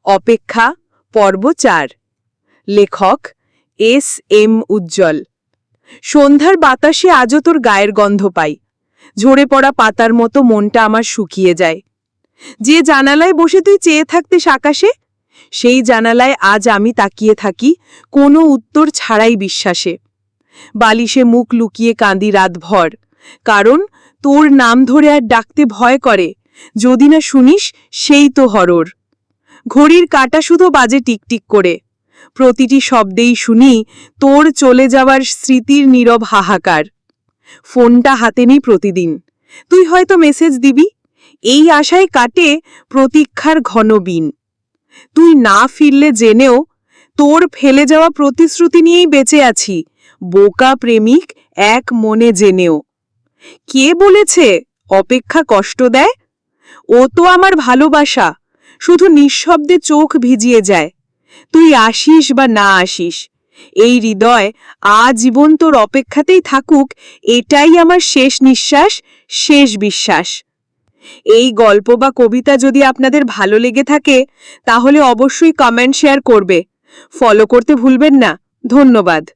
অপেক্ষা পর্ব ৪। লেখক এস.এম. উজ্জ্বল। সন্ধ্যার বাতাসে আজও তোর গায়ের গন্ধ পাই। ঝরে পড়া পাতার মতো মনটা আমার শুকিয়ে যায়। যে জানালায় বসে তুই চেয়ে থাকতিস আকাশে, সেই জানালায় আজ আমি তাকিয়ে থাকি কোনো উত্তর ছাড়াই বিশ্বাসে। বালিশে মুখ লুকিয়ে কাঁদি রাতভর, কারণ তোর নাম ধরে আর ডাকতে ভয় করে, যদি না শুনিস সেই তো হরর। ঘড়ির কাঁটা শুধু বাজে টিকটিক করে, প্রতিটি শব্দেই শুনি তোর চলে যাওয়ার স্মৃতির নীরব হাহাকার। ফোনটা হাতে নেই প্রতিদিন, তুই হয়তো মেসেজ দিবি, এই আশায় কাটে প্রতীক্ষার ঘন বিন। তুই না ফিরলে জেনেও তোর ফেলে যাওয়া প্রতিশ্রুতি নিয়েই বেঁচে আছি, বোকা প্রেমিক এক মনে জেনেও। কে বলেছে অপেক্ষা কষ্ট দেয়? ও তো আমার ভালোবাসা, শুধু নিঃশব্দে চোখ ভিজিয়ে যায়। তুই আসিস বা না আসিস, এই হৃদয় আজীবন তোর অপেক্ষাতেই থাকুক, এটাই আমার শেষ নিঃশ্বাস, শেষ বিশ্বাস। এই গল্প বা কবিতা যদি আপনাদের ভালো লেগে থাকে তাহলে অবশ্যই কমেন্ট শেয়ার করবে, ফলো করতে ভুলবেন না। ধন্যবাদ।